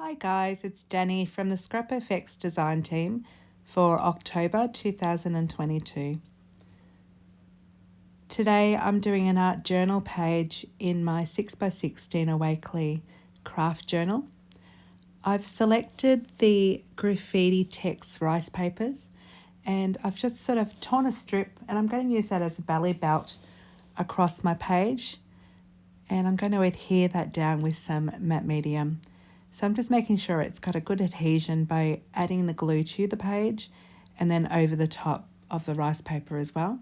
Hi guys, it's Danny from the Scrap FX design team for October 2022. Today I'm doing an art journal page in my 6x16 Wakely craft journal. I've selected the Graffiti text rice papers and I've just sort of torn a strip and I'm going to use that as a belly belt across my page, and I'm going to adhere that down with some matte medium. So I'm just making sure it's got a good adhesion by adding the glue to the page and then over the top of the rice paper as well.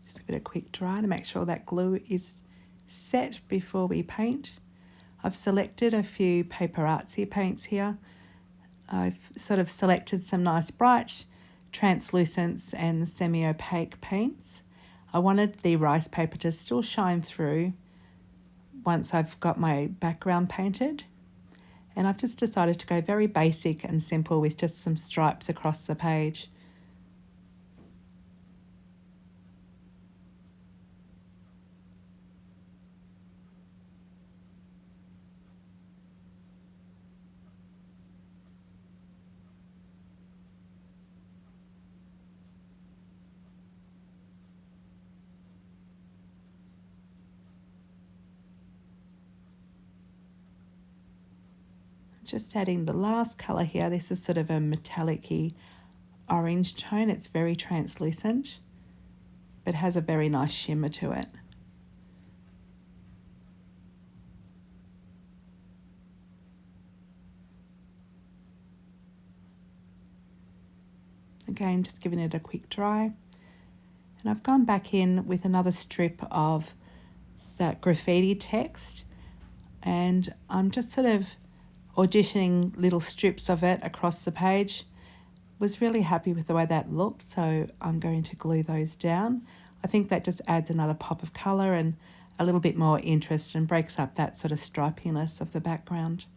Just give it a quick dry to make sure that glue is set before we paint. I've selected a few paper artsy paints here. I've sort of selected some nice bright translucents and semi-opaque paints. I wanted the rice paper to still shine through once I've got my background painted, and I've just decided to go very basic and simple with just some stripes across the page. Just adding the last colour here. This is sort of a metallic-y orange tone. It's very translucent, but has a very nice shimmer to it. Again, just giving it a quick dry. And I've gone back in with another strip of that graffiti text, and I'm just sort of auditioning little strips of it across the page. Was really happy with the way that looked, so I'm going to glue those down. I think that just adds another pop of colour and a little bit more interest and breaks up that sort of stripiness of the background.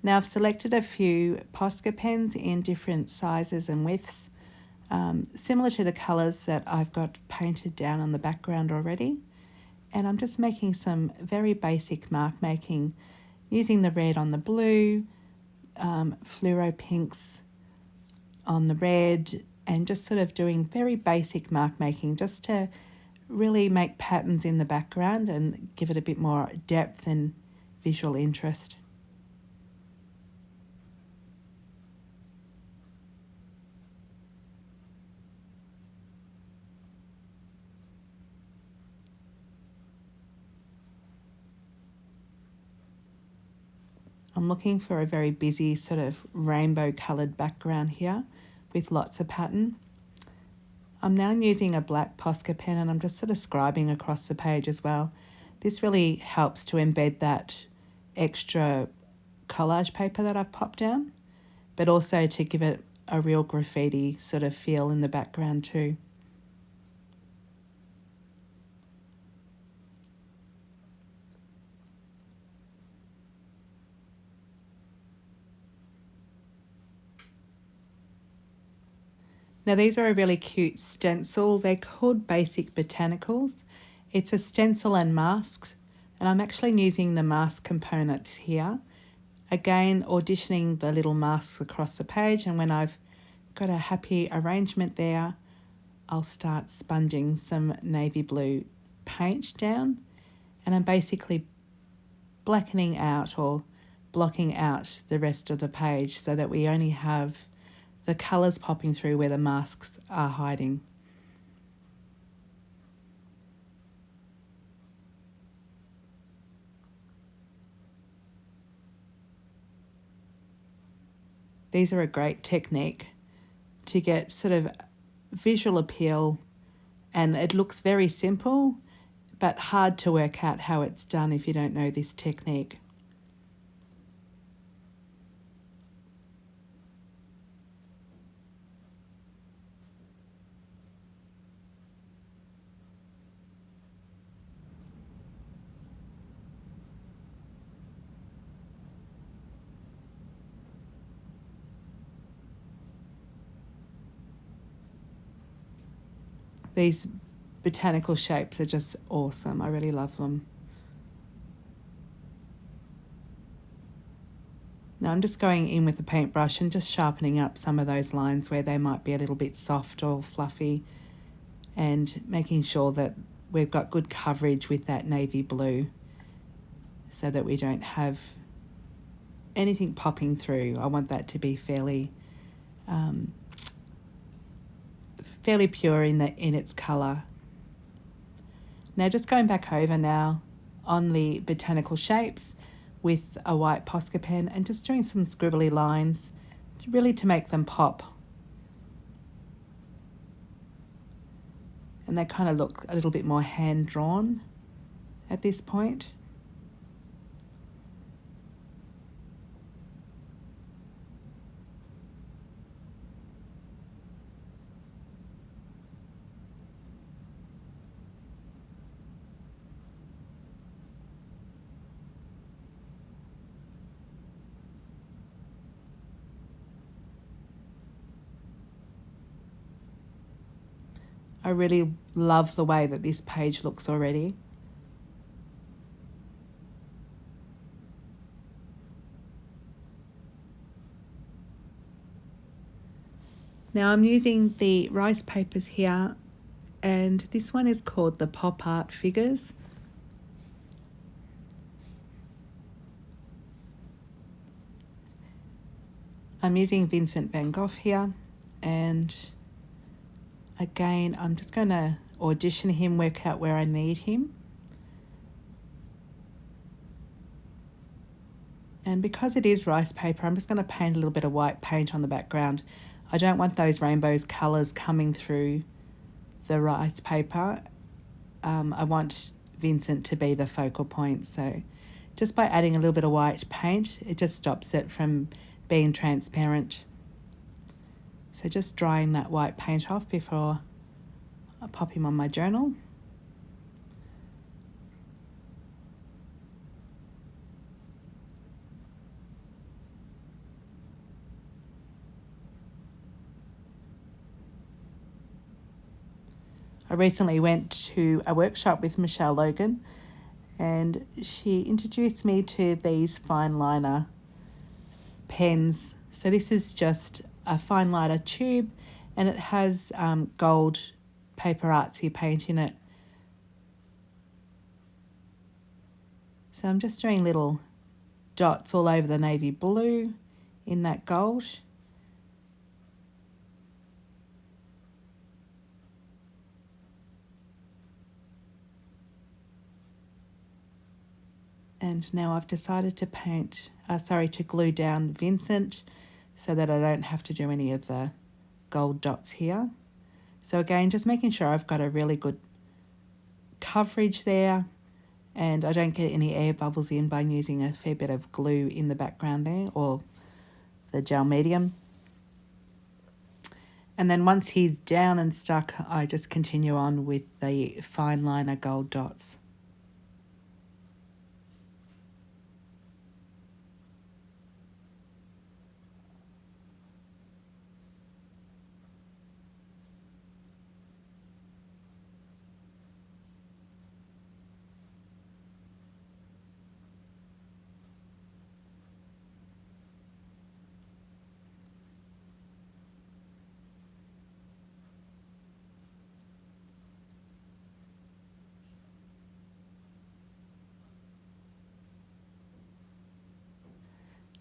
Now I've selected a few Posca pens in different sizes and widths, similar to the colours that I've got painted down on the background already. And I'm just making some very basic mark making using the red on the blue, fluoro pinks on the red, and just sort of doing very basic mark making just to really make patterns in the background and give it a bit more depth and visual interest. I'm looking for a very busy sort of rainbow coloured background here with lots of pattern. I'm now using a black Posca pen and I'm just sort of scribing across the page as well. This really helps to embed that extra collage paper that I've popped down, but also to give it a real graffiti sort of feel in the background too. Now these are a really cute stencil. They're called Basic Botanicals. It's a stencil and mask, and I'm actually using the mask components here. Again, auditioning the little masks across the page, and when I've got a happy arrangement there, I'll start sponging some navy blue paint down, and I'm basically blackening out or blocking out the rest of the page so that we only have the colours popping through where the masks are hiding. These are a great technique to get sort of visual appeal, and it looks very simple but hard to work out how it's done if you don't know this technique. These botanical shapes are just awesome. I really love them. Now I'm just going in with the paintbrush and just sharpening up some of those lines where they might be a little bit soft or fluffy, and making sure that we've got good coverage with that navy blue so that we don't have anything popping through. I want that to be fairly pure in its colour. Now just going back over now on the botanical shapes with a white Posca pen and just doing some scribbly lines really to make them pop. And they kind of look a little bit more hand-drawn at this point. I really love the way that this page looks already. Now I'm using the rice papers here, and this one is called the Pop Art Figures. I'm using Vincent van Gogh here, and again, I'm just going to audition him, work out where I need him. And because it is rice paper, I'm just going to paint a little bit of white paint on the background. I don't want those rainbow colours coming through the rice paper. I want Vincent to be the focal point. So just by adding a little bit of white paint, it just stops it from being transparent. So just drying that white paint off before I pop him on my journal. I recently went to a workshop with Michelle Logan, and she introduced me to these Fineliner pens. So this is just a Fineliner tube, and it has gold paper artsy paint in it. So I'm just doing little dots all over the navy blue in that gold. And now I've decided to glue down Vincent so that I don't have to do any of the gold dots here. So again, just making sure I've got a really good coverage there and I don't get any air bubbles in by using a fair bit of glue in the background there, or the gel medium. And then once he's down and stuck, I just continue on with the Fineliner gold dots.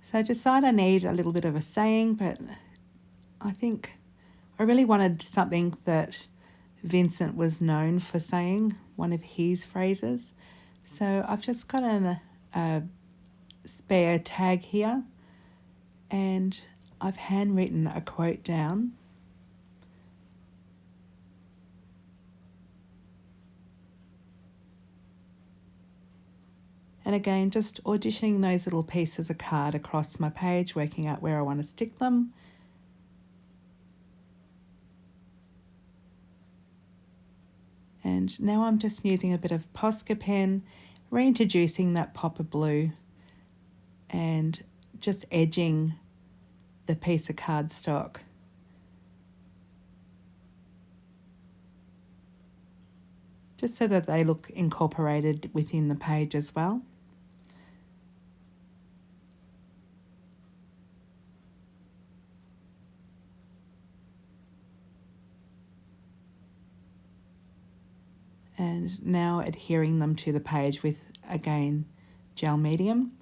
So I decide I need a little bit of a saying, but I think I really wanted something that Vincent was known for saying, one of his phrases. So I've just got a spare tag here, and I've handwritten a quote down. And again, just auditioning those little pieces of card across my page, working out where I want to stick them. And now I'm just using a bit of Posca pen, reintroducing that pop of blue and just edging the piece of cardstock. just so that they look incorporated within the page as well. And now adhering them to the page with, again, gel medium.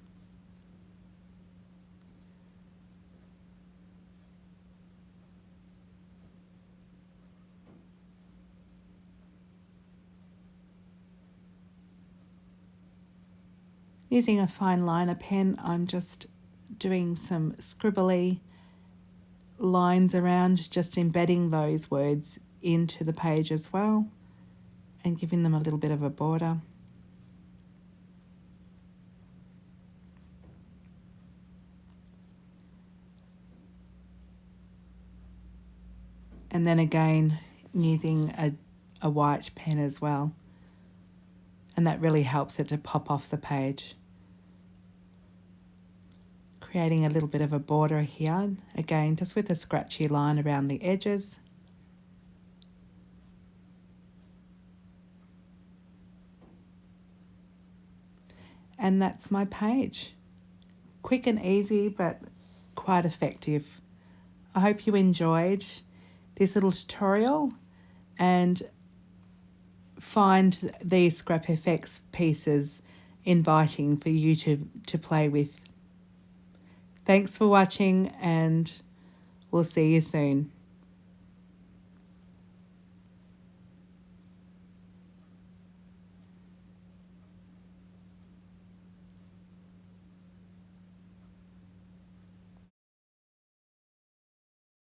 Using a Fineliner pen, I'm just doing some scribbly lines around, just embedding those words into the page as well and giving them a little bit of a border. And then again using a white pen as well, and that really helps it to pop off the page. Creating a little bit of a border here, again just with a scratchy line around the edges. And that's my page. Quick and easy, but quite effective. I hope you enjoyed this little tutorial and find these Scrap FX pieces inviting for you to play with. Thanks for watching, and we'll see you soon.